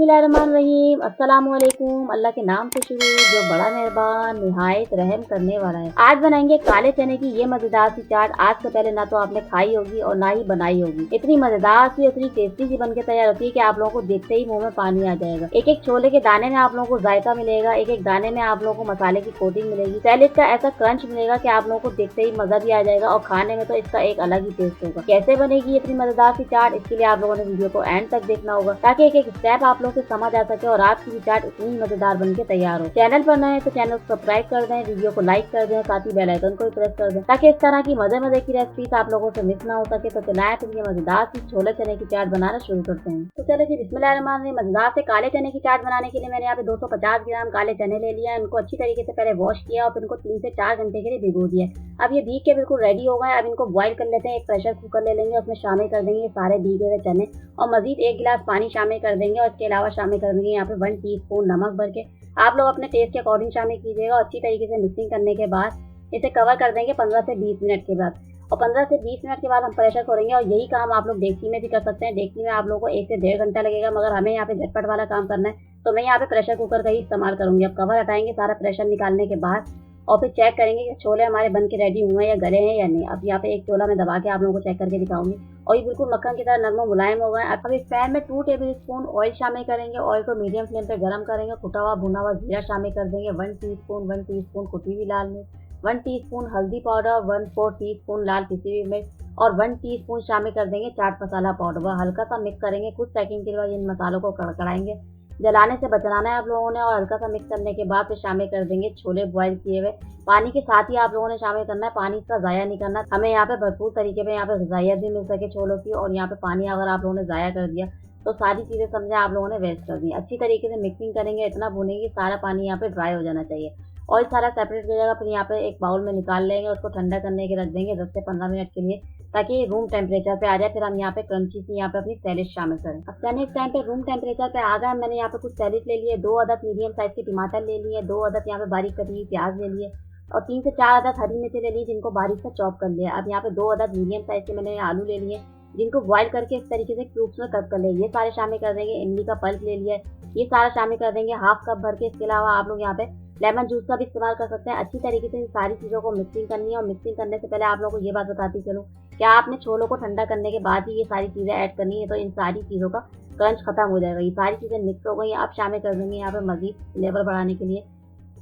बिस्मिल्लाहिर्रहमानिर्रहीम। अस्सलामुअलैकुम। अल्लाह के नाम से शुरू जो बड़ा मेहरबान निहायत रहम करने वाला है। आज बनाएंगे काले चने की ये मजेदार सी चाट। आज से पहले ना तो आपने खाई होगी और ना ही बनाई होगी। इतनी मजेदार सी इतनी टेस्टी सी बनके तैयार होती है कि आप लोगों को देखते ही मुंह में पानी आ जाएगा। एक एक छोले के दाने में आप लोगों को जायका मिलेगा, एक एक दाने में आप लोगों को मसाले की कोटिंग मिलेगी, सैलेड का ऐसा क्रंच मिलेगा कि आप लोगों को देखते ही मजा भी आ जाएगा और खाने में तो इसका एक अलग ही टेस्ट होगा। कैसे बनेगी इतनी मजेदार सी चाट, इसके लिए आप लोगों ने वीडियो को एंड तक देखना होगा ताकि एक एक स्टेप आप लोगों को समझ आ सके और आपकी भी चाट इतनी मजेदार बनके तैयार हो। चैनल पर नए हैं तो चैनल को सब्सक्राइब कर दें, वीडियो को लाइक कर दें, साथ ही बेल आइकन को भी प्रेस कर दें ताकि इस तरह की मजे मजे की रेसिपीज आप लोगों से मिस ना हो सके। तो चलाएं फिर ये मजेदार सी छोले चने की चाट बनाना शुरू करते हैं। तो चलो जी बिस्मिल्लाहिर्रहमानिर्रहीम। मजेदार से काले चने की चाट बनाने के लिए मैंने यहाँ पे 250 ग्राम काले चने ले लिया। इनको अच्छी तरीके से पहले वॉश किया और फिर इनको 3 से 4 घंटे के लिए भिगो दिया। अब ये भीग के बिल्कुल रेडी हो गए। अब इनको बॉईल कर लेते हैं। एक प्रेशर कुकर ले लेंगे, उसमें शामिल कर देंगे सारे भीगे हुए चने और मजीद 1 गिलास पानी शामिल कर देंगे और इसके अलावा शामिल कर देंगे यहाँ पे 1 टीस्पून नमक भर के। आप लोग अपने टेस्ट के अकॉर्डिंग शामिल कीजिएगा और अच्छी तरीके से मिक्सिंग करने के बाद इसे कवर कर देंगे 15 से 20 मिनट के बाद। और 15 से 20 मिनट के बाद हम प्रेशर खोलेंगे और यही काम आप लोग डेगची में भी कर सकते हैं। डेगची में आप लोगों को 1 से 1.5 घंटा लगेगा, मगर हमें यहाँ पे झटपट वाला काम करना है तो मैं यहाँ पे प्रेशर कुकर का ही इस्तेमाल करूंगी। अब कवर हटाएंगे सारा प्रेशर निकालने के बाद और फिर चेक करेंगे कि छोले हमारे बन के रेडी हुए हैं या गले हैं या नहीं। अब यहाँ पे एक चोला में दबा के आप लोगों को चेक करके दिखाऊंगी और ये बिल्कुल मक्खन की तरह नरम मुलायम हो गए। अब इस पैन में 2 टेबल स्पून ऑयल शामिल करेंगे। ऑयल को मीडियम फ्लेम पे गर्म करेंगे। कुटा हुआ भुना हुआ जीरा शामिल कर देंगे, 1 टीस्पून कुटी हुई लाल मिर्च, 1 टीस्पून हल्दी पाउडर, 1/4 टीस्पून लाल पिसी हुई मिर्च और 1 टीस्पून शामिल कर देंगे चाट मसाला पाउडर। वह हल्का सा मिक्स करेंगे। कुछ सेकंड के बाद इन मसालों को कड़कड़ाएंगे। जलाने से बचाना है आप लोगों ने और हल्का सा मिक्स करने के बाद फिर शामिल कर देंगे छोले बॉईल किए हुए। पानी के साथ ही आप लोगों ने शामिल करना है। पानी इसका ज़ाया नहीं करना। हमें यहाँ पे भरपूर तरीके पे यहाँ पे ग़िज़ाइयत भी मिल सके छोलों की। और यहाँ पे पानी अगर आप लोगों ने ज़ाया कर दिया तो सारी चीज़ें समझे आप लोगों ने वेस्ट कर दी। अच्छी तरीके से मिक्सिंग करेंगे, इतना भूनेंगे सारा पानी यहाँ पे ड्राई हो जाना चाहिए। ऑयल सारा सेपरेट हो जाएगा। फिर यहाँ पे एक बाउल में निकाल लेंगे, उसको ठंडा करने के रख देंगे 10 से 15 मिनट के लिए ताकि रूम टेम्परेचर पे आ जाए। फिर हम यहाँ पे क्रंची सी यहाँ पे अपनी सैलेड शामिल करें। अब चने इस टाइम पे रूम टेम्परेचर पे आ गए। मैंने यहाँ पे कुछ सैलेड ले लिए, 2 अदद मीडियम साइज के टमाटर ले लिए, 2 अदद यहाँ पे बारीक कटी हुई प्याज ले लिए और 3 से 4 अदद हरी मिर्ची ले ली जिनको बारीक से चॉप कर लिया। अब यहाँ पे 2 अदद मीडियम साइज के मैंने आलू ले लिए जिनको बॉईल करके इस तरीके से क्यूब्स में कट कर लिया। ये सारे शामिल कर देंगे। इमली का पल्प ले लिया, ये सारा शामिल कर देंगे हाफ कप भर के। इसके अलावा आप लोग यहाँ पे लेमन जूस का भी इस्तेमाल कर सकते हैं। अच्छी तरीके से इन सारी चीज़ों को मिक्सिंग करनी है। और मिक्सिंग करने से पहले आप लोगों को ये बात बताती चलूँ, क्या आपने छोलों को ठंडा करने के बाद ही ये सारी चीज़ें ऐड करनी है तो इन सारी चीज़ों का क्रंच खत्म हो जाएगा। ये सारी चीज़ें मिक्स हो गई। आप शामिल कर देंगे यहाँ पे मजीद फ्लेवर बढ़ाने के लिए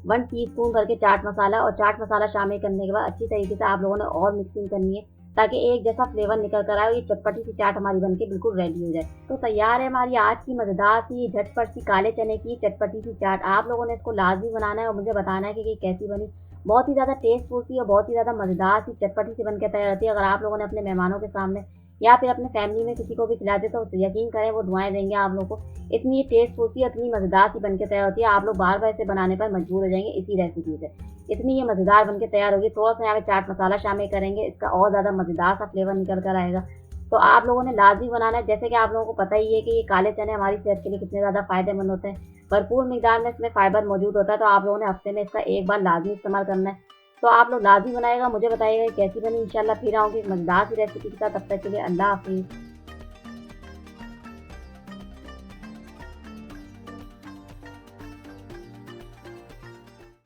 1 टीस्पून भर के चाट मसाला। और चाट मसाला शामिल करने के बाद अच्छी तरीके से आप लोगों ने और मिक्सिंग करनी है ताकि एक जैसा फ्लेवर निकल कर आए और ये चटपटी सी चाट हमारी बनके बिल्कुल रेडी हो जाए। तो तैयार है हमारी आज की मजेदार सी झटपट सी काले चने की चटपटी सी चाट। आप लोगों ने इसको लाजमी बनाना है और मुझे बताना है कि ये कैसी बनी। बहुत ही ज़्यादा टेस्टफुल सी और बहुत ही ज़्यादा मजेदार सी चटपटी सी बनके तैयार होती है। अगर आप लोगों ने अपने मेहमानों के सामने या फिर अपने फैमिली में किसी को भी खिला दे तो यकीन करें वो दुआएं देंगे आप लोगों को। इतनी टेस्टफुल सी इतनी मजेदार सी बनके तैयार होती है, आप लोग बार बार इसे बनाने पर मजबूर हो जाएंगे इसी रेसिपी से। इतनी ये मज़ेदार बनके तैयार होगी। थोड़ा सा यहाँ पे चाट मसाला शामिल करेंगे, इसका और ज़्यादा मज़ेदार सा फ्लेवर निकल कर आएगा। तो आप लोगों ने लाजमी बनाना है। जैसे कि आप लोगों को पता ही है कि ये काले चने हमारी सेहत के लिए कितने ज़्यादा फ़ायदेमंद होते हैं। भरपूर मिकदार में इसमें फाइबर मौजूद होता है तो आप लोगों ने हफ्ते में इसका एक बार लाजमी इस्तेमाल करना है। तो आप लोग लाजमी बनाएगा, मुझे बताइएगा कैसी बनी। इंशाल्लाह फिर आऊँगी मज़ेदार सी रेसिपी के साथ। तब तक के लिए अल्लाह हाफ़िज़।